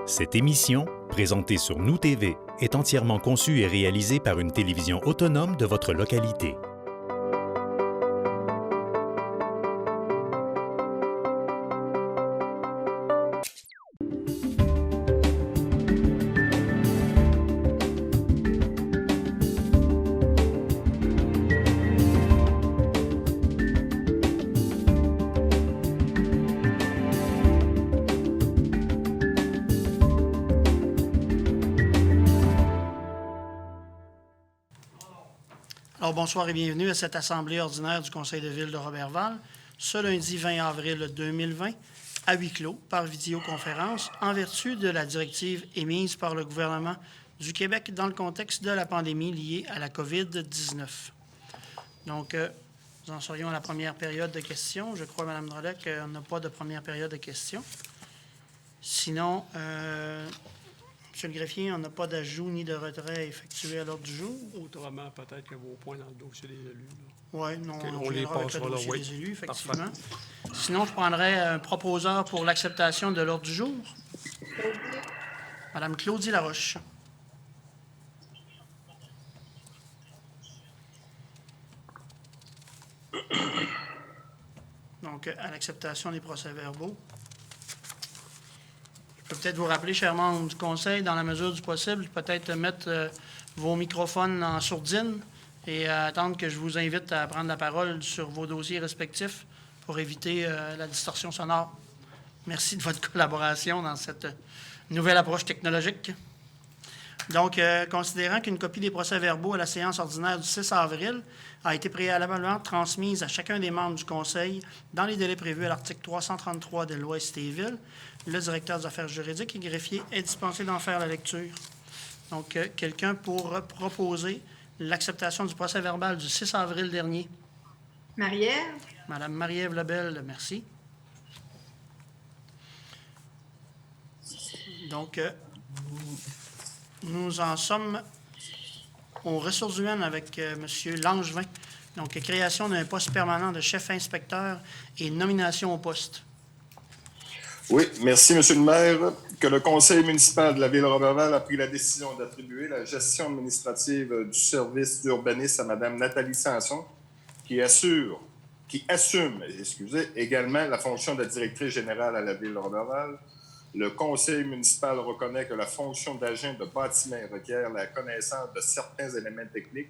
Cette émission, présentée sur Nous TV, est entièrement conçue et réalisée par une télévision autonome de votre localité. Alors, bonsoir et bienvenue à cette assemblée ordinaire du Conseil de ville de Roberval, ce lundi 20 avril 2020, à huis clos, par vidéoconférence, en vertu de la directive émise par le gouvernement du Québec dans le contexte de la pandémie liée à la COVID-19. Donc, nous en serions à la première période de questions. Je crois, Mme Drolet, qu'on n'a pas de première période de questions. Sinon, Monsieur le greffier, on n'a pas d'ajout ni de retrait effectué à l'ordre du jour. Autrement, peut-être que vos points dans le dossier des élus. Oui, non, Okay, on les passera avec le dossier des élus, effectivement. Parfait. Sinon, je prendrais un proposeur pour l'acceptation de l'ordre du jour. Madame Claudie Laroche. Donc, à l'acceptation des procès-verbaux. Je peux peut-être vous rappeler, chers membres du Conseil, dans la mesure du possible, peut-être mettre vos microphones en sourdine et attendre que je vous invite à prendre la parole sur vos dossiers respectifs pour éviter la distorsion sonore. Merci de votre collaboration dans cette nouvelle approche technologique. Donc, considérant qu'une copie des procès-verbaux à la séance ordinaire du 6 avril a été préalablement transmise à chacun des membres du Conseil dans les délais prévus à l'article 333 de la loi ST-Ville, le directeur des affaires juridiques et greffier est dispensé d'en faire la lecture. Donc, quelqu'un pour proposer l'acceptation du procès-verbal du 6 avril dernier? Marie-Ève. Madame Marie-Ève Lebel, merci. Donc, nous en sommes aux ressources humaines avec M. Langevin. Donc, création d'un poste permanent de chef inspecteur et nomination au poste. Oui, merci, M. le maire. Que le conseil municipal de la ville de Roberval a pris la décision d'attribuer la gestion administrative du service d'urbanisme à Mme Nathalie Sanson, qui assume également la fonction de directrice générale à la ville de Roberval. Le conseil municipal reconnaît que la fonction d'agent de bâtiment requiert la connaissance de certains éléments techniques.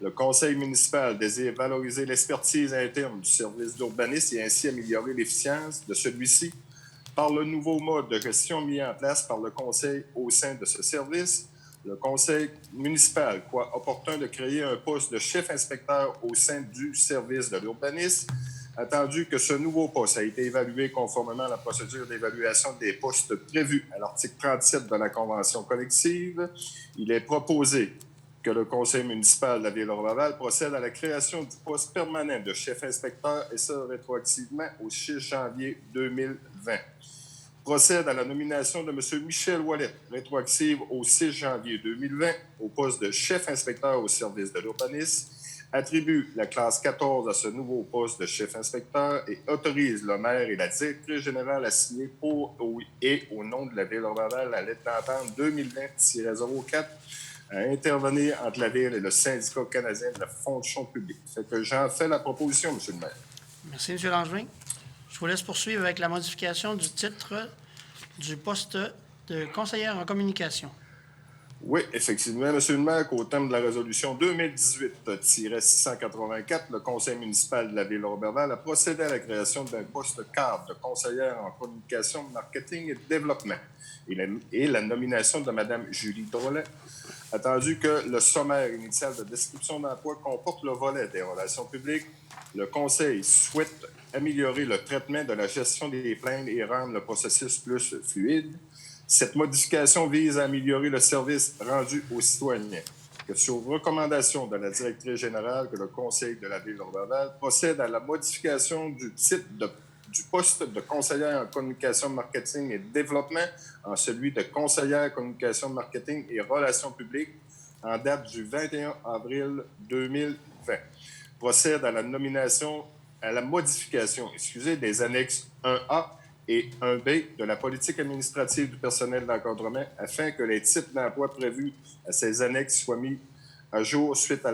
Le conseil municipal désire valoriser l'expertise interne du service d'urbanisme et ainsi améliorer l'efficience de celui-ci par le nouveau mode de gestion mis en place par le conseil au sein de ce service. Le conseil municipal croit opportun de créer un poste de chef inspecteur au sein du service de l'urbanisme. Attendu que ce nouveau poste a été évalué conformément à la procédure d'évaluation des postes prévue à l'article 37 de la Convention collective, il est proposé que le conseil municipal de la ville de Roberval procède à la création du poste permanent de chef inspecteur, et ça rétroactivement au 6 janvier 2020. Procède à la nomination de M. Michel Ouellet, rétroactive au 6 janvier 2020, au poste de chef inspecteur au service de l'urbanisme, attribue la classe 14 à ce nouveau poste de chef inspecteur et autorise le maire et la directrice générale à signer pour et au nom de la ville de Roberval la lettre d'entente 2020-04 à intervenir entre la ville et le syndicat canadien de la fonction publique. Fait que j'en fais la proposition, M. le maire. Merci, M. Langevin. Je vous laisse poursuivre avec la modification du titre du poste de conseillère en communication. Oui, effectivement, M. le maire, qu'au terme de la résolution 2018-684, le conseil municipal de la ville de Roberval a procédé à la création d'un poste cadre de conseillère en communication, marketing et développement et la nomination de Mme Julie Drolet. Attendu que le sommaire initial de description d'emploi comporte le volet des relations publiques, le conseil souhaite améliorer le traitement de la gestion des plaintes et rendre le processus plus fluide. Cette modification vise à améliorer le service rendu aux citoyens. Que sur recommandation de la directrice générale, que le conseil de la ville de Roberval procède à la modification du titre du poste de conseillère en communication, marketing et développement en celui de conseillère communication, marketing et relations publiques en date du 21 avril 2020. Procède à la modification des annexes 1A et 1B de la politique administrative du personnel d'encadrement afin que les types d'emplois prévus à ces annexes soient mis à jour suite à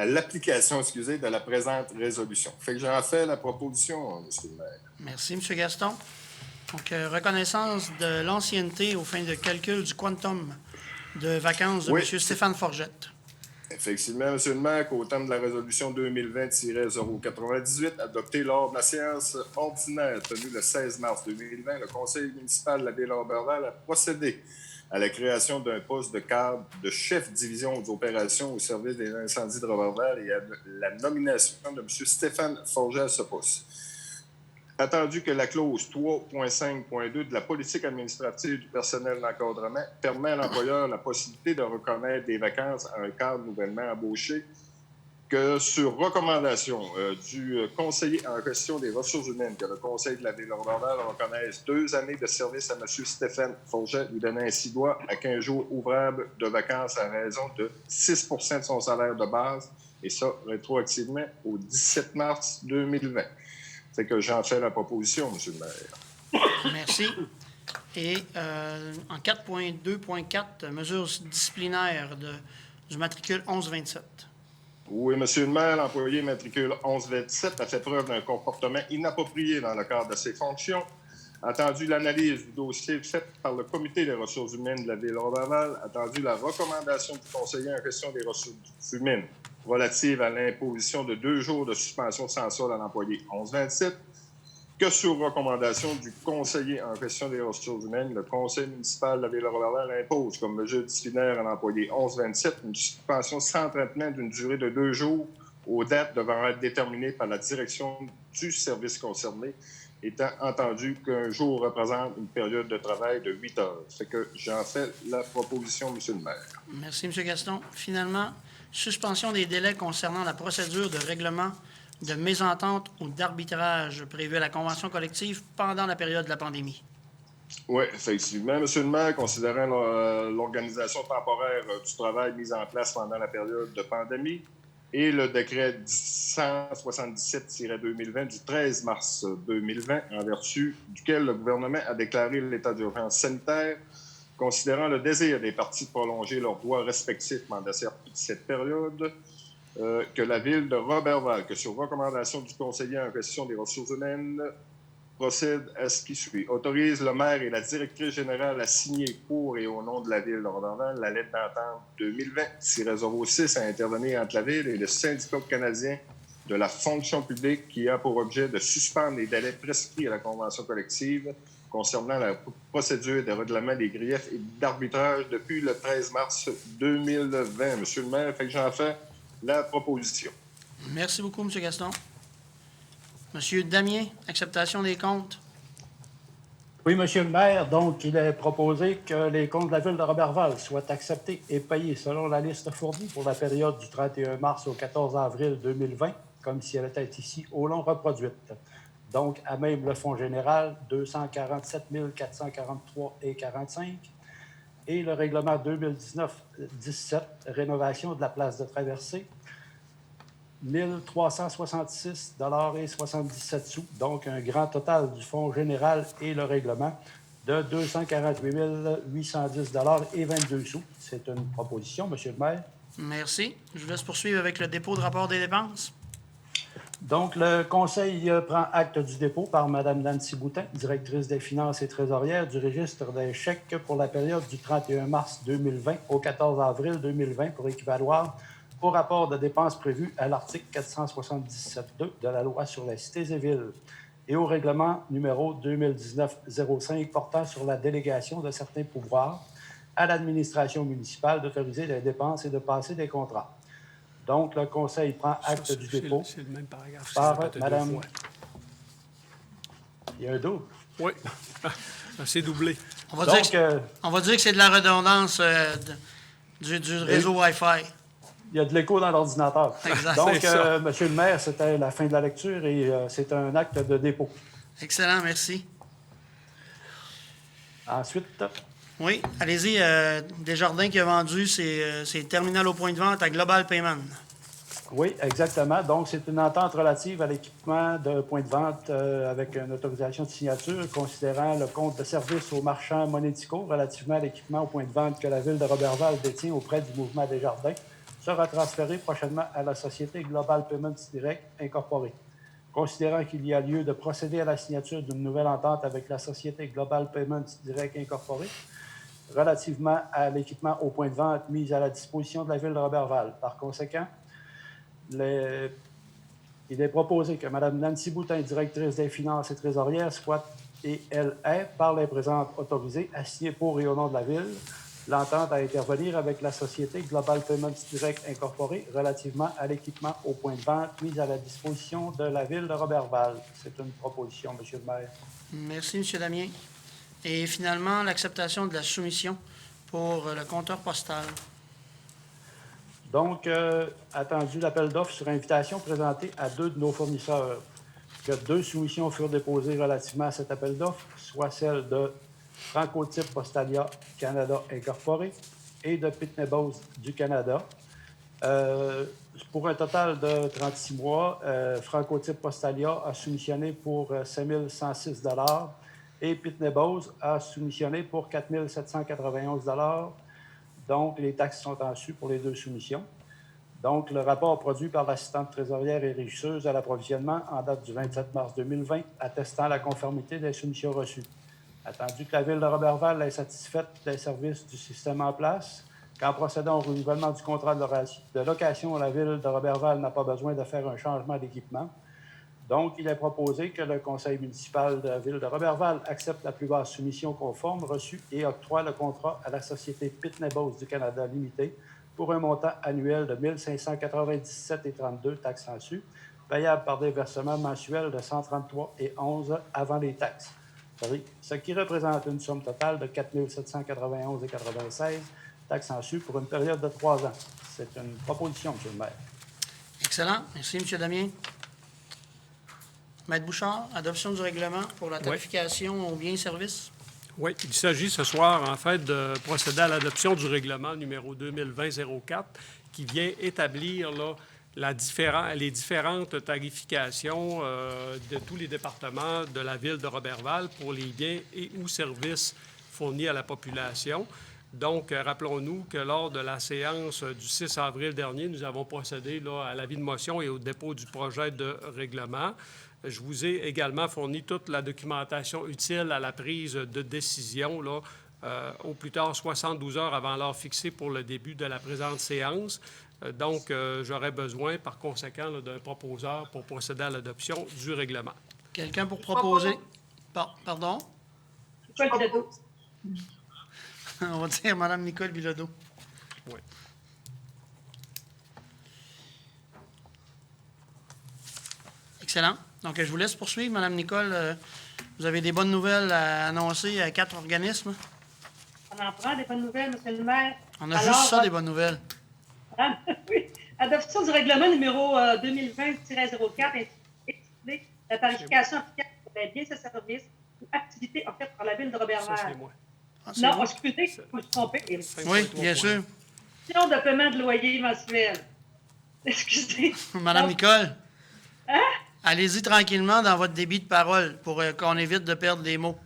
l'application de la présente résolution. Fait que j'en fais la proposition, M. le maire. Merci, M. Gaston. Donc, reconnaissance de l'ancienneté aux fins de calcul du quantum de vacances de Oui. M. Stéphane Forgette. Effectivement, M. le maire, qu'au terme de la résolution 2020-098 adoptée lors de la séance ordinaire tenue le 16 mars 2020, le conseil municipal de la Ville-Roberval a procédé à la création d'un poste de cadre de chef division aux opérations au service des incendies de Roberval et à la nomination de M. Stéphane Forget à ce poste. Attendu que la clause 3.5.2 de la politique administrative du personnel d'encadrement permet à l'employeur la possibilité de reconnaître des vacances à un cadre nouvellement embauché, que sur recommandation du conseiller en question des ressources humaines, que le conseil de la Ville-Roberval reconnaisse 2 années de service à M. Stéphane Forget, lui donnant ainsi droit à 15 jours ouvrables de vacances à raison de 6 % de son salaire de base, et ça rétroactivement au 17 mars 2020. C'est que j'en fais la proposition, M. le maire. Merci. Et en 4.2.4, mesures disciplinaires du matricule 1127. Oui, M. le maire, l'employé matricule 1127 a fait preuve d'un comportement inapproprié dans le cadre de ses fonctions. Attendu l'analyse du dossier faite par le Comité des ressources humaines de la Ville-Roberval, attendu la recommandation du conseiller en question des ressources humaines relative à l'imposition de 2 jours de suspension sans solde à l'employé 1127, que sur recommandation du conseiller en question des ressources humaines, le conseil municipal de la Ville-Roberval impose comme mesure disciplinaire à l'employé 1127 une suspension sans traitement d'une durée de 2 jours aux dates devant être déterminées par la direction du service concerné, étant entendu qu'un jour représente une période de travail de 8 heures. C'est que j'en fais la proposition, M. le maire. Merci, M. Gaston. Finalement, suspension des délais concernant la procédure de règlement de mésentente ou d'arbitrage prévue à la convention collective pendant la période de la pandémie. Oui, effectivement, M. le maire, considérant l'organisation temporaire du travail mise en place pendant la période de pandémie et le décret 177-2020 du 13 mars 2020, en vertu duquel le gouvernement a déclaré l'état d'urgence sanitaire, considérant le désir des parties de prolonger leurs droits respectifs pendant cette période, que la Ville de Roberval, que sur recommandation du conseiller en question des ressources humaines, procède à ce qui suit. Autorise le maire et la directrice générale à signer pour et au nom de la Ville de Roberval la lettre d'entente 2020-06 à intervenir entre la Ville et le syndicat canadien de la fonction publique qui a pour objet de suspendre les délais prescrits à la convention collective concernant la procédure de règlement des griefs et d'arbitrage depuis le 13 mars 2020. Monsieur le maire, fait que j'en fais la proposition. Merci beaucoup, M. Gaston. Monsieur Damien, acceptation des comptes. Oui, Monsieur le maire, donc il est proposé que les comptes de la Ville de Roberval soient acceptés et payés selon la liste fournie pour la période du 31 mars au 14 avril 2020, comme si elle était ici au long reproduite. Donc, à même le fonds général, 247 443,45 et le règlement 2019-17, rénovation de la place de traversée, 1366,77 $, donc un grand total du fonds général et le règlement de 248 810,22 $. C'est une proposition, M. le maire. Merci. Je vous laisse poursuivre avec le dépôt de rapport des dépenses. Donc, le Conseil prend acte du dépôt par Mme Nancy Boutin, directrice des finances et trésorière du registre des chèques pour la période du 31 mars 2020 au 14 avril 2020 pour équivaloir au rapport de dépenses prévu à l'article 477.2 de la Loi sur les cités et villes et au règlement numéro 2019-05 portant sur la délégation de certains pouvoirs à l'administration municipale d'autoriser les dépenses et de passer des contrats. Donc, le Conseil prend acte du dépôt C'est le même paragraphe. par ça, Mme... deux fois. Il y a un double. Oui, c'est doublé. On va, Donc, dire que c'est de la redondance du réseau Wi-Fi. il y a de l'écho dans l'ordinateur. Exact. Donc, C'est ça. Monsieur le maire, c'était la fin de la lecture et c'est un acte de dépôt. Excellent, merci. Ensuite, Oui, allez-y. Desjardins qui a vendu ses terminals au point de vente à Global Payment. Oui, exactement. Donc, c'est une entente relative à l'équipement de points de vente avec une autorisation de signature considérant le compte de service aux marchands monéticaux relativement à l'équipement aux points de vente que la Ville de Roberval détient auprès du Mouvement Desjardins sera transféré prochainement à la société Global Payments Direct Incorporée. Considérant qu'il y a lieu de procéder à la signature d'une nouvelle entente avec la société Global Payments Direct Incorporée relativement à l'équipement aux points de vente mis à la disposition de la Ville de Roberval. Par conséquent, il est proposé que Mme Nancy Boutin, directrice des finances et trésorière, soit et elle est, par les présentes, autorisée à signer pour et au nom de la Ville l'entente à intervenir avec la société Global Payments Direct Incorporée relativement à l'équipement aux points de vente mis à la disposition de la Ville de Roberval. C'est une proposition, M. le maire. Merci, M. Damien. Et finalement, l'acceptation de la soumission pour le compteur postal. Donc, attendu l'appel d'offres sur invitation présenté à 2 de nos fournisseurs. Que 2 soumissions furent déposées relativement à cet appel d'offres, soit celle de Francotype Postalia Canada Incorporé et de Pitney Bowes du Canada. Pour un total de 36 mois, Francotype Postalia a soumissionné pour 5 106 $ et Pitney Bowes a soumissionné pour 4 791 $. Donc, les taxes sont en su pour les 2 soumissions. Donc, le rapport produit par l'assistante trésorière et régisseuse à l'approvisionnement en date du 27 mars 2020 attestant la conformité des soumissions reçues. Attendu que la Ville de Roberval est satisfaite des services du système en place, qu'en procédant au renouvellement du contrat de location, la Ville de Roberval n'a pas besoin de faire un changement d'équipement. Donc, il est proposé que le conseil municipal de la Ville de Roberval accepte la plus basse soumission conforme reçue et octroie le contrat à la société Pitney Bowes du Canada Limité pour un montant annuel de 1 597,32 taxes en su, payable par des versements mensuels de 133,11 avant les taxes. Ce qui représente une somme totale de 4 791,96 taxes en su pour une période de 3 ans. C'est une proposition, M. le maire. Excellent. Merci, M. Damien. Maître Bouchard, adoption du règlement pour la tarification aux biens et services. Oui, il s'agit ce soir, en fait, de procéder à l'adoption du règlement numéro 2020-04 qui vient établir là, les différentes tarifications de tous les départements de la Ville de Roberval pour les biens et ou services fournis à la population. Donc, rappelons-nous que lors de la séance du 6 avril dernier, nous avons procédé là, à l'avis de motion et au dépôt du projet de règlement. Je vous ai également fourni toute la documentation utile à la prise de décision, là, au plus tard 72 heures avant l'heure fixée pour le début de la présente séance. Donc, j'aurais besoin, par conséquent, là, d'un proposeur pour procéder à l'adoption du règlement. Quelqu'un pour proposer? Pardon? Nicole Bilodeau. On va dire Mme Nicole Bilodeau. Oui. Excellent. Donc, je vous laisse poursuivre, Mme Nicole. Vous avez des bonnes nouvelles à annoncer à 4 organismes? On en prend des bonnes nouvelles, M. le maire. On a juste ça, des bonnes nouvelles. Oui. Adoption du règlement numéro 2020-04 intitulé la tarification applicable pour les biens et services ou activités offertes par la Ville de Roberval. Ça, c'est moi. Non, excusez, je me suis trompée. Oui, bien sûr. Question de paiement de loyer mensuel. Excusez. Mme Nicole. Hein? Allez-y tranquillement dans votre débit de parole pour qu'on évite de perdre des mots.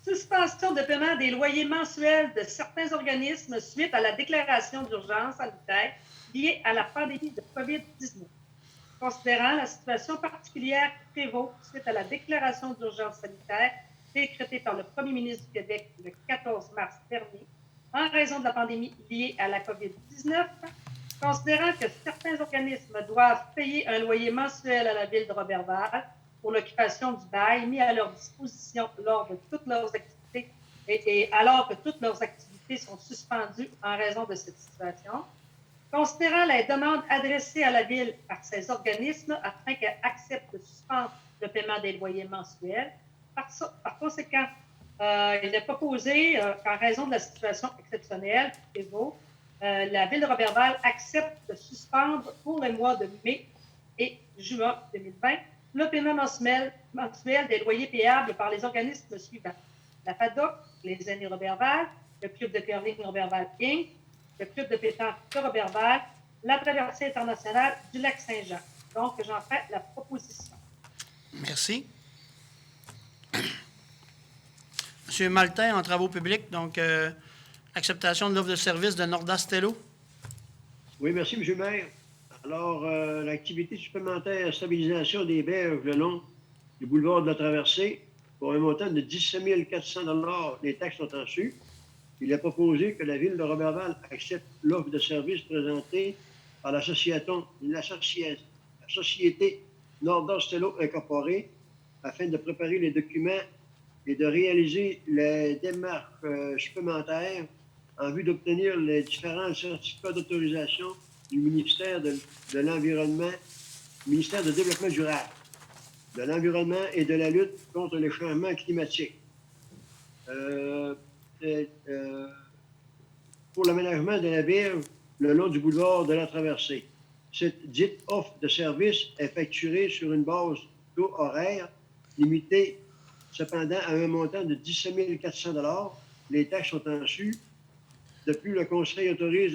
Suspension de paiement des loyers mensuels de certains organismes suite à la déclaration d'urgence sanitaire liée à la pandémie de COVID-19. Considérant la situation particulière qui prévaut suite à la déclaration d'urgence sanitaire décrétée par le premier ministre du Québec le 14 mars dernier en raison de la pandémie liée à la COVID-19, considérant que certains organismes doivent payer un loyer mensuel à la Ville de Roberval pour l'occupation du bail mis à leur disposition lors de toutes leurs activités et alors que toutes leurs activités sont suspendues en raison de cette situation, considérant les demandes adressées à la Ville par ces organismes afin qu'elle accepte de suspendre le paiement des loyers mensuels. Par conséquent, il est proposé qu'en raison de la situation exceptionnelle qui prévaut, la Ville de Roberval accepte de suspendre pour les mois de mai et juin 2020 le paiement mensuel des loyers payables par les organismes suivants. La FADOC, les Aînés Roberval, le Club de curling Roberval Inc., le Club de pétanque de Roberval, la traversée internationale du lac Saint-Jean. Donc, j'en fais la proposition. Merci. Monsieur Maltais, en travaux publics, donc acceptation de l'offre de service de Nordastello. Oui, merci, M. le maire. Alors, l'activité supplémentaire stabilisation des berges le long du boulevard de la Traversée pour un montant de 17 400 $. Les taxes sont en su. Il est proposé que la Ville de Roberval accepte l'offre de service présentée par la Société Nordastello Incorporée afin de préparer les documents et de réaliser les démarches supplémentaires en vue d'obtenir les différents certificats d'autorisation du ministère de l'Environnement, ministère de Développement durable, de l'Environnement et de la lutte contre les changements climatiques. Pour l'aménagement de la berge le long du boulevard de la Traversée. Cette dite offre de service est facturée sur une base taux horaire limitée cependant à un montant de 17 400 $. Les taxes sont en su. Depuis, le Conseil autorise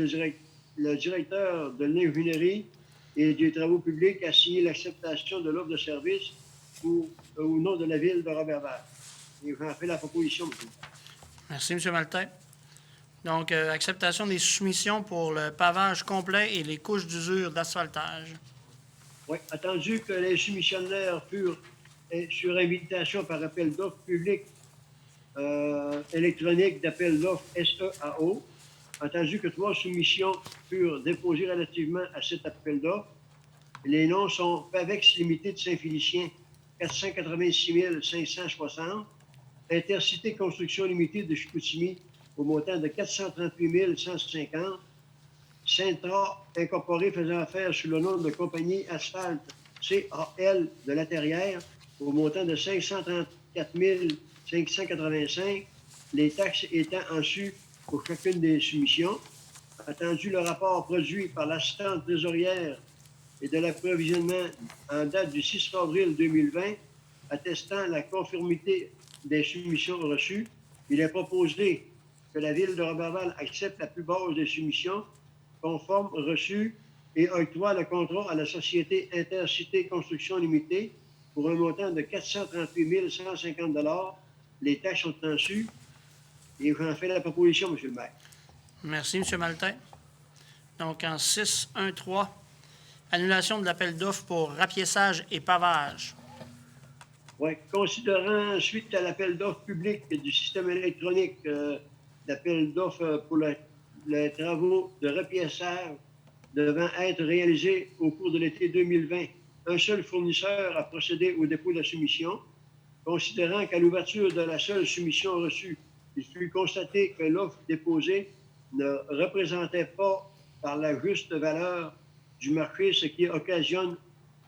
le directeur de l'ingénierie et des travaux publics à signer l'acceptation de l'offre de service au nom de la Ville de Roberval. Et j'en fais la proposition, M. Merci, M. Maltais. Donc, acceptation des soumissions pour le pavage complet et les couches d'usure d'asphaltage. Oui, attendu que les soumissionnaires furent sur invitation par appel d'offres public électronique d'appel d'offres SEAO, attendu que 3 soumissions furent déposées relativement à cet appel d'offres. Les noms sont Pavex Limité de Saint-Félicien, 486 560, Intercité Construction Limitée de Chicoutimi, au montant de 438 150, Saint-Tra Incorporé faisant affaire sous le nom de compagnie Asphalte CAL de la Terrière, au montant de 534 585, les taxes étant en su pour chacune des soumissions. Attendu le rapport produit par l'assistante trésorière et de l'approvisionnement en date du 6 avril 2020, attestant la conformité des soumissions reçues, il est proposé que la Ville de Roberval accepte la plus basse des soumissions conformes reçues et octroie le contrat à la Société Intercité Construction Limitée pour un montant de 438 150 $. Les taxes sont en su. Et j'en fais la proposition, M. le maire. Merci, M. Maltais. Donc, en 6.1.3, annulation de l'appel d'offres pour rapiessage et pavage. Oui, considérant suite à l'appel d'offres public du système électronique d'appel d'offres pour les travaux de rapiessage devant être réalisés au cours de l'été 2020, un seul fournisseur a procédé au dépôt de la soumission. Considérant qu'à l'ouverture de la seule soumission reçue, il fut constaté que l'offre déposée ne représentait pas par la juste valeur du marché, ce qui occasionne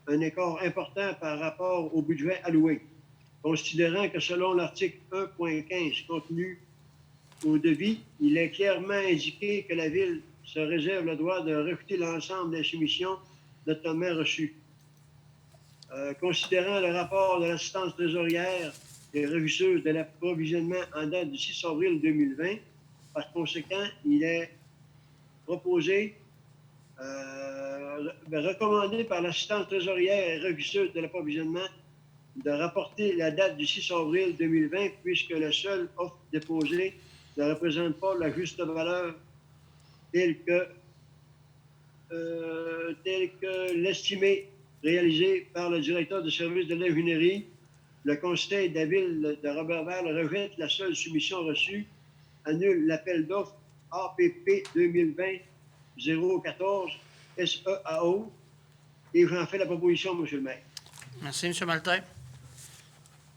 un écart important par rapport au budget alloué. Considérant que selon l'article 1.15 contenu au devis, il est clairement indiqué que la Ville se réserve le droit de refuser l'ensemble des soumissions notamment reçues. Considérant le rapport de l'assistance trésorière et reviseuse de l'approvisionnement en date du 6 avril 2020, par conséquent, il est proposé, recommandé par l'assistance trésorière et reviseuse de l'approvisionnement de rapporter la date du 6 avril 2020 puisque la seule offre déposée ne représente pas la juste valeur telle que l'estimé réalisé par le directeur de service de l'ingénierie. Le Conseil de la Ville de Roberval rejette la seule soumission reçue, annule l'appel d'offres APP 2020-014 SEAO et j'en fais la proposition, M. le maire. Merci, M. Maltais.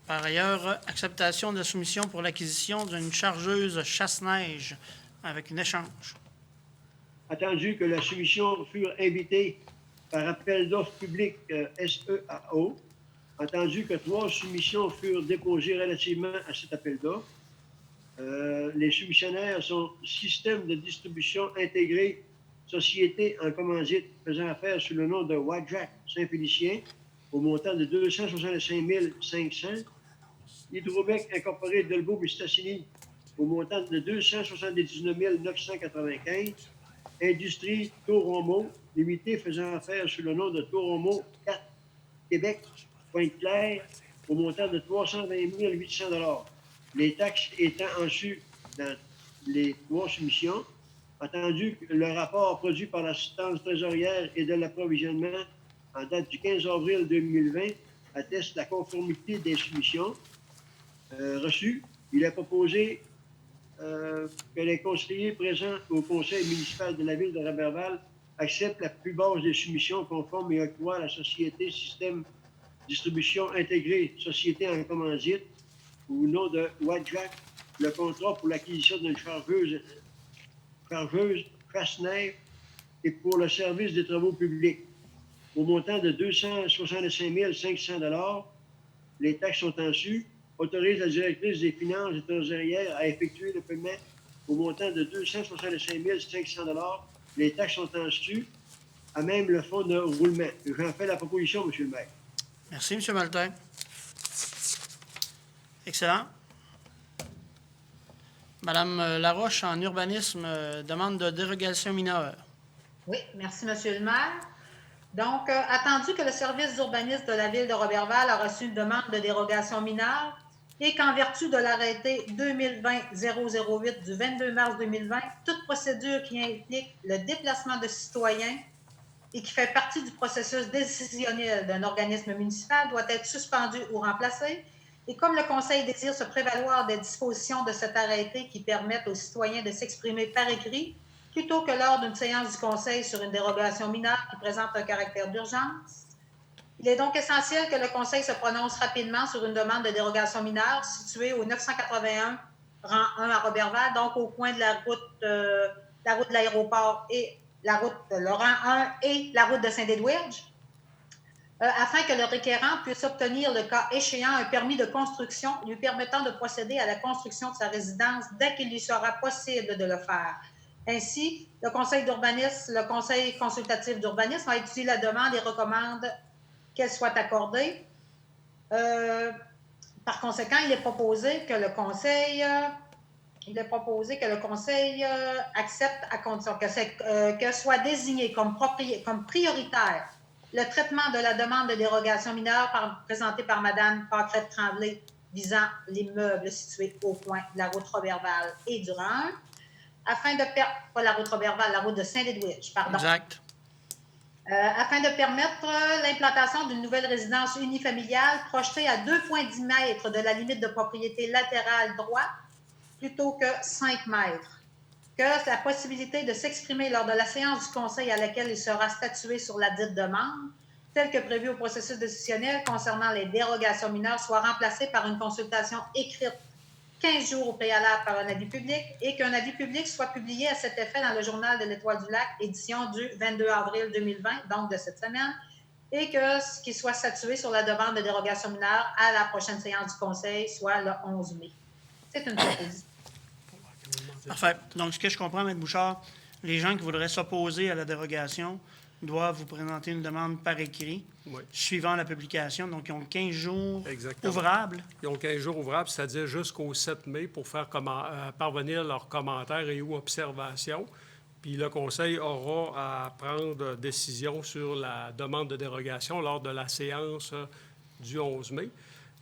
Par ailleurs, acceptation de soumission pour l'acquisition d'une chargeuse chasse-neige avec un échange. Attendu que la soumission fût invitée par appel d'offres public SEAO, attendu que 3 soumissions furent déposées relativement à cet appel d'offres, les soumissionnaires sont Système de distribution intégré, société en commandite faisant affaire sous le nom de Wadjack Saint-Félicien, au montant de 265 500, Hydromec Incorporé Delbo Mistassini, au montant de 279 995, Industrie Toromo, limité faisant affaire sous le nom de Toromo 4 Québec, Pointe-Claire, au montant de 320 800 $. Les taxes étant en su dans les 3 soumissions, attendu que le rapport produit par l'assistance trésorière et de l'approvisionnement en date du 15 avril 2020 atteste la conformité des soumissions reçues. Il est proposé que les conseillers présents au conseil municipal de la ville de Roberval acceptent la plus basse des soumissions conformes et octroient à la société Système Distribution Intégrée, société en commandite, au nom de Wadjack, le contrat pour l'acquisition d'une chargeuse Fastener et pour le service des travaux publics, au montant de 265 500 $. Les taxes sont en su. Autorise la directrice des finances et trésorières à effectuer le paiement au montant de 265 500 $. Les taxes sont en su, à même le fonds de roulement. J'en fais la proposition, M. le maire. Merci, M. Maltais. Excellent. Madame Laroche, en urbanisme, demande de dérogation mineure. Oui, merci, M. le maire. Donc, attendu que le service d'urbanisme de la ville de Roberval a reçu une demande de dérogation mineure et qu'en vertu de l'arrêté 2020-008 du 22 mars 2020, toute procédure qui implique le déplacement de citoyens et qui fait partie du processus décisionnel d'un organisme municipal doit être suspendue ou remplacée. Et comme le Conseil désire se prévaloir des dispositions de cet arrêté qui permettent aux citoyens de s'exprimer par écrit, plutôt que lors d'une séance du Conseil sur une dérogation mineure qui présente un caractère d'urgence, il est donc essentiel que le Conseil se prononce rapidement sur une demande de dérogation mineure située au 981 rang 1 à Roberval, donc au coin de la route de l'aéroport et la route de le rang 1 et la route de Saint-Edwidge, afin que le requérant puisse obtenir, le cas échéant, un permis de construction lui permettant de procéder à la construction de sa résidence dès qu'il lui sera possible de le faire. Ainsi, le Conseil d'urbanisme, le Conseil consultatif d'urbanisme a étudié la demande et recommande qu'elle soit accordée. Par conséquent, il est proposé que le Conseil, accepte à condition que soit désigné comme prioritaire le traitement de la demande de dérogation mineure présentée par Mme Paquette-Tremblay visant l'immeuble situé au coin de la route Roberval et du Rhin, afin de pas la route Roberval, la route de Saint-Edwidge, pardon. Exact. Afin de permettre l'implantation d'une nouvelle résidence unifamiliale projetée à 2,10 mètres de la limite de propriété latérale droite plutôt que 5 mètres. Que la possibilité de s'exprimer lors de la séance du Conseil à laquelle il sera statué sur la dite demande, telle que prévue au processus décisionnel concernant les dérogations mineures, soit remplacée par une consultation écrite 15 jours au préalable par un avis public et qu'un avis public soit publié à cet effet dans le journal de l'Étoile du Lac, édition du 22 avril 2020, donc de cette semaine, et qu'il soit statué sur la demande de dérogation mineure à la prochaine séance du Conseil, soit le 11 mai. C'est une proposition. Parfait. Donc, ce que je comprends, M. Bouchard, les gens qui voudraient s'opposer à la dérogation doivent vous présenter une demande par écrit, Oui. suivant la publication. Donc, ils ont 15 jours Exactement. ouvrables. Ils ont 15 jours ouvrables, c'est-à-dire jusqu'au 7 mai pour faire parvenir leurs commentaires et ou observations. Puis le Conseil aura à prendre décision sur la demande de dérogation lors de la séance du 11 mai.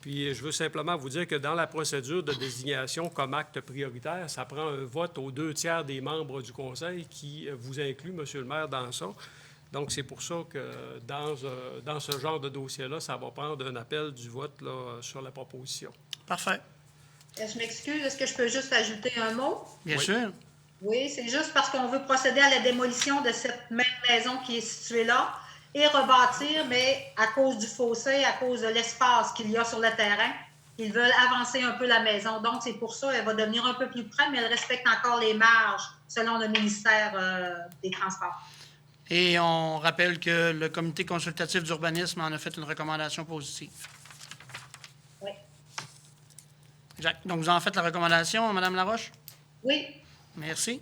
Puis je veux simplement vous dire que dans la procédure de désignation comme acte prioritaire, ça prend un vote aux 2/3 des membres du Conseil qui vous inclut, M. le maire, dans ça. Donc, c'est pour ça que dans ce genre de dossier-là, ça va prendre un appel du vote là, sur la proposition. Parfait. Je m'excuse, est-ce que je peux juste ajouter un mot? Bien sûr. Oui, c'est juste parce qu'on veut procéder à la démolition de cette même maison qui est située là et rebâtir, mais à cause du fossé, à cause de l'espace qu'il y a sur le terrain, ils veulent avancer un peu la maison. Donc, c'est pour ça qu'elle va devenir un peu plus près, mais elle respecte encore les marges selon le ministère des Transports. Et on rappelle que le comité consultatif d'urbanisme en a fait une recommandation positive. Oui. Exact. Donc, vous en faites la recommandation, Mme Laroche? Oui. Merci.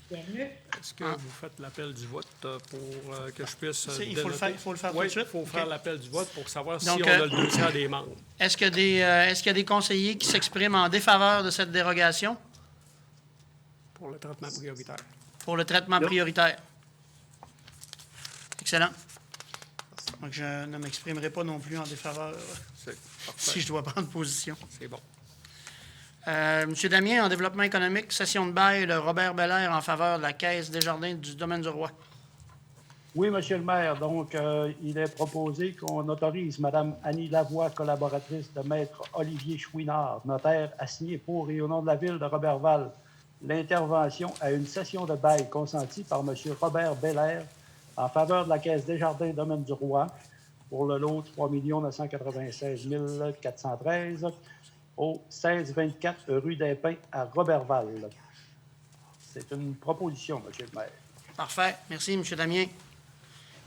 Bienvenue. Est-ce que vous faites l'appel du vote pour que je puisse Il faut le faire tout oui, de suite? il faut faire l'appel du vote pour savoir Donc, si on a le 2/3 des membres. Est-ce qu'il y a des conseillers qui s'expriment en défaveur de cette dérogation? Pour le traitement prioritaire. pour le traitement Non. prioritaire. Excellent. Donc, je ne m'exprimerai pas non plus en défaveur C'est parfait. si je dois prendre position. C'est bon. Monsieur Damien, en développement économique, session de bail de Robert Belair en faveur de la Caisse Desjardins du domaine du Roi. Oui, Monsieur le maire. Donc, il est proposé qu'on autorise Mme Annie Lavoie, collaboratrice de Maître Olivier Chouinard, notaire assigné pour et au nom de la ville de Roberval, l'intervention à une session de bail consentie par M. Robert Belair en faveur de la Caisse Desjardins domaine du Roi pour le lot 3 996 413 au 1624 rue des Pins à Roberval. C'est une proposition, Monsieur le maire. Parfait. Merci, M. Damien.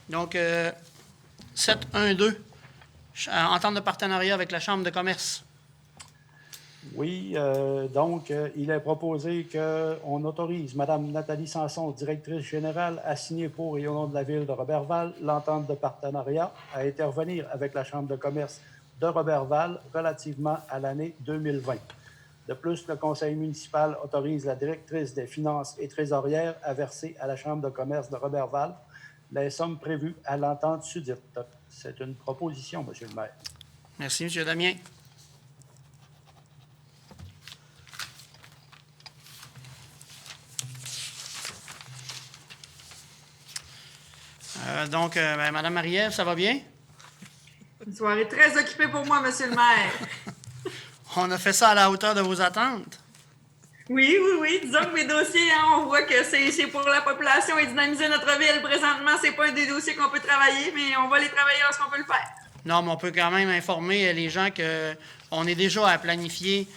Donc, 7.1.2, entente de partenariat avec la Chambre de commerce. Oui, donc, il est proposé qu'on autorise Mme Nathalie Sanson, directrice générale, assignée pour et au nom de la ville de Roberval, l'entente de partenariat à intervenir avec la Chambre de commerce de Roberval relativement à l'année 2020. De plus, le conseil municipal autorise la directrice des finances et trésorière à verser à la Chambre de commerce de Roberval les sommes prévues à l'entente sudite. C'est une proposition, Monsieur le maire. Merci, M. Damien. Mme Marie-Ève, ça va bien? Une soirée très occupée pour moi, Monsieur le maire. On a fait ça à la hauteur de vos attentes. Oui. Disons que mes dossiers, on voit que c'est pour la population et dynamiser notre ville. Présentement, c'est pas un des dossiers qu'on peut travailler, mais on va les travailler lorsqu'on peut le faire. Non, mais on peut quand même informer les gens qu'on est déjà à planifier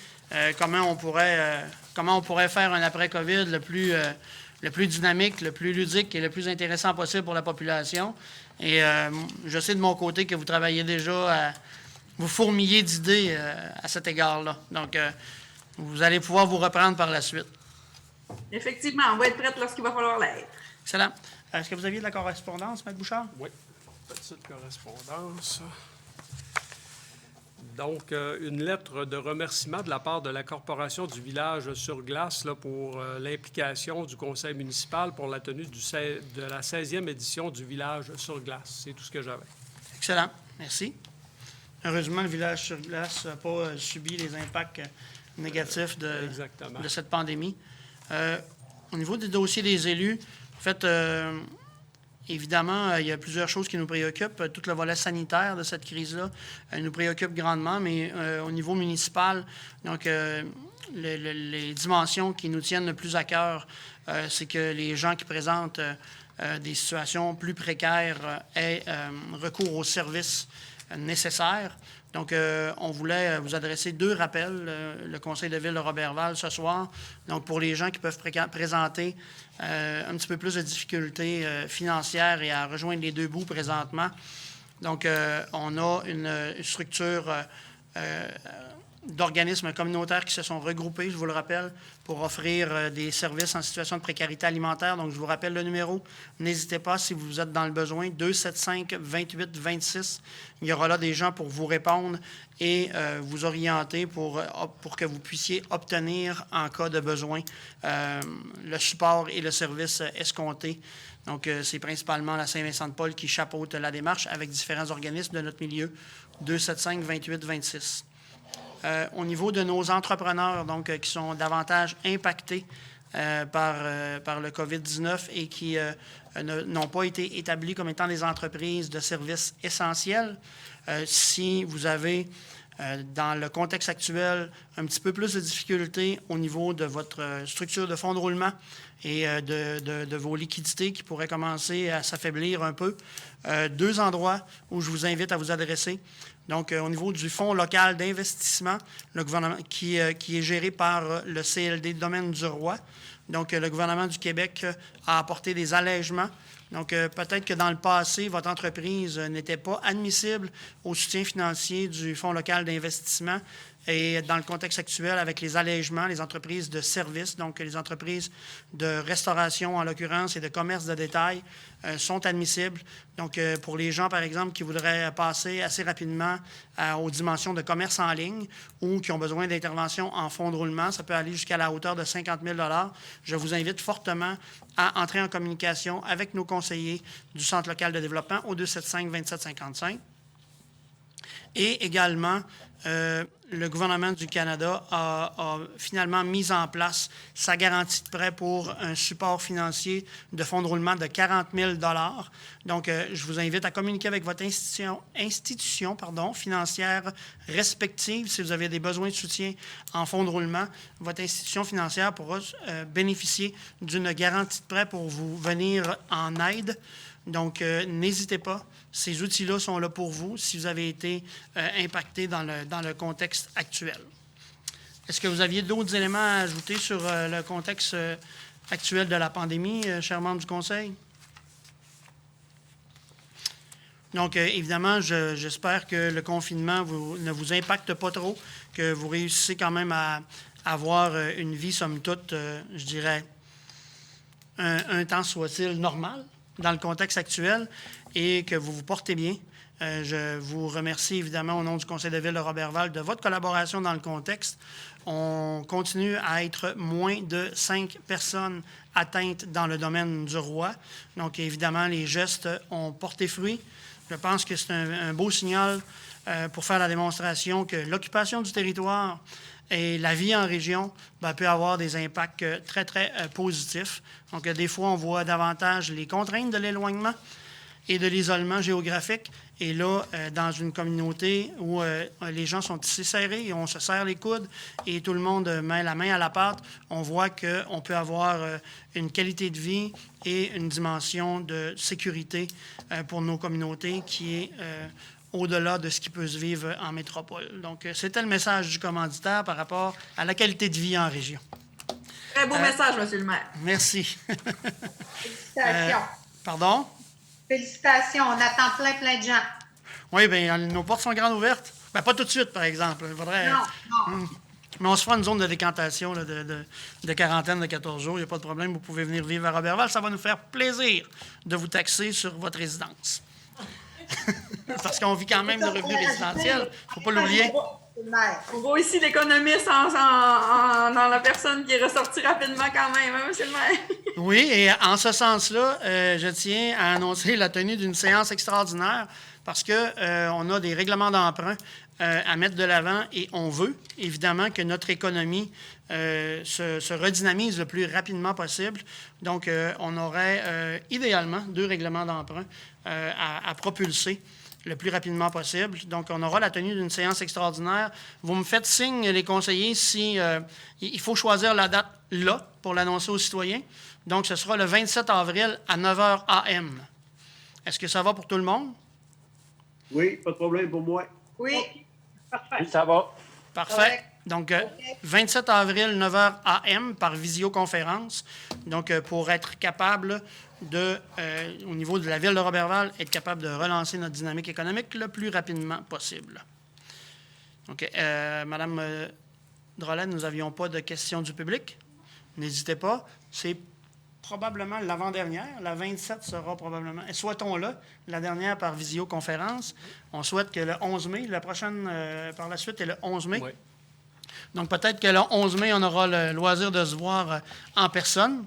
comment on pourrait faire un après-COVID le plus dynamique, le plus ludique et le plus intéressant possible pour la population. Et je sais de mon côté que vous travaillez déjà vous fourmillez d'idées à cet égard-là. Donc, vous allez pouvoir vous reprendre par la suite. Effectivement, on va être prête lorsqu'il va falloir l'être. Excellent. Est-ce que vous aviez de la correspondance, M. Bouchard? Oui, petite correspondance. Donc, une lettre de remerciement de la part de la Corporation du village sur glace là, pour l'implication du conseil municipal pour la tenue de la 16e édition du village sur glace. C'est tout ce que j'avais. Excellent. Merci. Heureusement, le village sur glace n'a pas subi les impacts négatifs de cette pandémie. Au niveau des dossiers des élus, en fait, évidemment, il y a plusieurs choses qui nous préoccupent. Tout le volet sanitaire de cette crise-là nous préoccupe grandement, mais au niveau municipal, donc les dimensions qui nous tiennent le plus à cœur, c'est que les gens qui présentent des situations plus précaires aient recours aux services nécessaires. Donc, on voulait vous adresser 2 rappels, le conseil de ville de Roberval ce soir. Donc, pour les gens qui peuvent présenter un petit peu plus de difficultés financières et à rejoindre les 2 bouts présentement. Donc, on a une structure d'organismes communautaires qui se sont regroupés, je vous le rappelle, pour offrir des services en situation de précarité alimentaire. Donc, je vous rappelle le numéro. N'hésitez pas, si vous êtes dans le besoin, 275-28-26. Il y aura là des gens pour vous répondre et vous orienter pour que vous puissiez obtenir, en cas de besoin, le support et le service escompté. Donc, c'est principalement la Saint-Vincent-de-Paul qui chapeaute la démarche avec différents organismes de notre milieu. 275-28-26. Au niveau de nos entrepreneurs, donc, qui sont davantage impactés par le COVID-19 et qui n'ont pas été établis comme étant des entreprises de services essentiels, si vous avez, dans le contexte actuel, un petit peu plus de difficultés au niveau de votre structure de fonds de roulement et de vos liquidités qui pourraient commencer à s'affaiblir un peu, 2 endroits où je vous invite à vous adresser. Donc, au niveau du Fonds local d'investissement, le gouvernement qui est géré par le CLD Domaine du Roi. Donc, le gouvernement du Québec a apporté des allègements. Donc, peut-être que dans le passé, votre entreprise n'était pas admissible au soutien financier du Fonds local d'investissement et dans le contexte actuel, avec les allègements, les entreprises de services, donc les entreprises de restauration en l'occurrence et de commerce de détail sont admissibles. Donc, pour les gens, par exemple, qui voudraient passer assez rapidement aux dimensions de commerce en ligne ou qui ont besoin d'intervention en fonds de roulement, ça peut aller jusqu'à la hauteur de 50 000 $. Je vous invite fortement à entrer en communication avec nos conseillers du Centre local de développement au 275-2755. Et également, le gouvernement du Canada a finalement mis en place sa garantie de prêt pour un support financier de fonds de roulement de 40 000 $. Donc, je vous invite à communiquer avec votre institution financière respective. Si vous avez des besoins de soutien en fonds de roulement, votre institution financière pourra bénéficier d'une garantie de prêt pour vous venir en aide. Donc, n'hésitez pas. Ces outils-là sont là pour vous si vous avez été impacté dans le contexte actuel. Est-ce que vous aviez d'autres éléments à ajouter sur le contexte actuel de la pandémie, chers membres du Conseil? Donc, évidemment, j'espère que le confinement ne vous impacte pas trop, que vous réussissez quand même à avoir une vie, somme toute, je dirais, un temps soit-il normal dans le contexte actuel et que vous vous portez bien. Je vous remercie évidemment au nom du Conseil de ville de Roberval de votre collaboration dans le contexte. On continue à être moins de 5 personnes atteintes dans le domaine du roi. Donc, évidemment, les gestes ont porté fruit. Je pense que c'est un beau signal pour faire la démonstration que l'occupation du territoire et la vie en région peut avoir des impacts très, très positifs. Donc, des fois, on voit davantage les contraintes de l'éloignement et de l'isolement géographique. Et là, dans une communauté où les gens sont tissés serrés et on se serre les coudes et tout le monde met la main à la pâte, on voit qu'on peut avoir une qualité de vie et une dimension de sécurité pour nos communautés qui est au-delà de ce qui peut se vivre en métropole. Donc, c'était le message du commanditaire par rapport à la qualité de vie en région. Très beau message, M. le maire. Merci. Félicitations. Pardon? Félicitations. On attend plein de gens. Oui, bien, nos portes sont grandes ouvertes. Bien, pas tout de suite, par exemple. Il faudrait, Non. Mais on se fera une zone de décantation là, de quarantaine de 14 jours. Il n'y a pas de problème. Vous pouvez venir vivre à Roberval. Ça va nous faire plaisir de vous taxer sur votre résidence. Parce qu'on vit quand même de revenus résidentiels. Il ne faut pas l'oublier. On voit ici l'économiste dans la personne qui est ressortie rapidement quand même, hein, M. le maire? Oui, et en ce sens-là, je tiens à annoncer la tenue d'une séance extraordinaire parce qu'on a des règlements d'emprunt à mettre de l'avant et on veut, évidemment, que notre économie se redynamise le plus rapidement possible. Donc, on aurait idéalement 2 règlements d'emprunt à propulser le plus rapidement possible. Donc, on aura la tenue d'une séance extraordinaire. Vous me faites signe, les conseillers, si il faut choisir la date là pour l'annoncer aux citoyens. Donc, ce sera le 27 avril à 9h AM. Est-ce que ça va pour tout le monde? Oui, pas de problème pour moi. Oui. Parfait. Oui, ça va. Parfait. Donc, 27 avril, 9h AM par visioconférence. Donc, pour être capable de, au niveau de la ville de Roberval, être capable de relancer notre dynamique économique le plus rapidement possible. OK. Madame Drolet, nous n'avions pas de questions du public. N'hésitez pas. C'est probablement l'avant-dernière. La 27 sera probablement, souhaitons-le, la dernière par visioconférence. On souhaite que le 11 mai, la prochaine par la suite est le 11 mai. Oui. Donc, peut-être que le 11 mai, on aura le loisir de se voir en personne.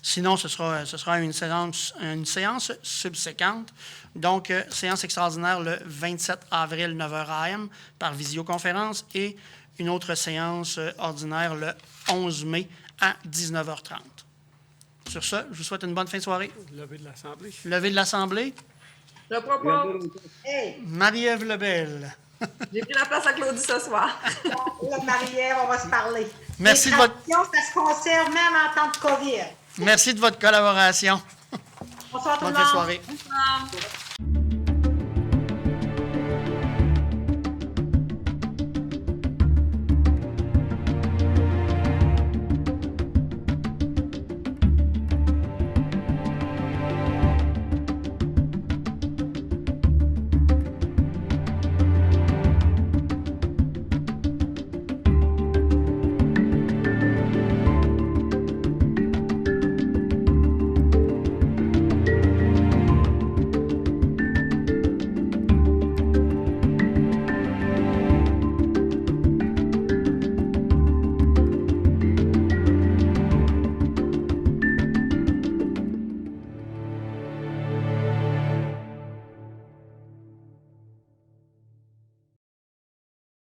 Sinon, ce sera une séance subséquente. Donc, séance extraordinaire le 27 avril, 9h AM, par visioconférence, et une autre séance ordinaire le 11 mai à 19h30. Sur ce, je vous souhaite une bonne fin de soirée. Levé de l'Assemblée. Levé de l'Assemblée. Je propose. Hey, Marie-Ève Lebel. J'ai pris la place à Claudie ce soir. là, Marie-Ève, on va se parler. Merci Les de votre- traditions, ça se conserve même en temps de COVID. Merci de votre collaboration. Bonsoir tout le Bonne fin de monde. soirée. Bonsoir.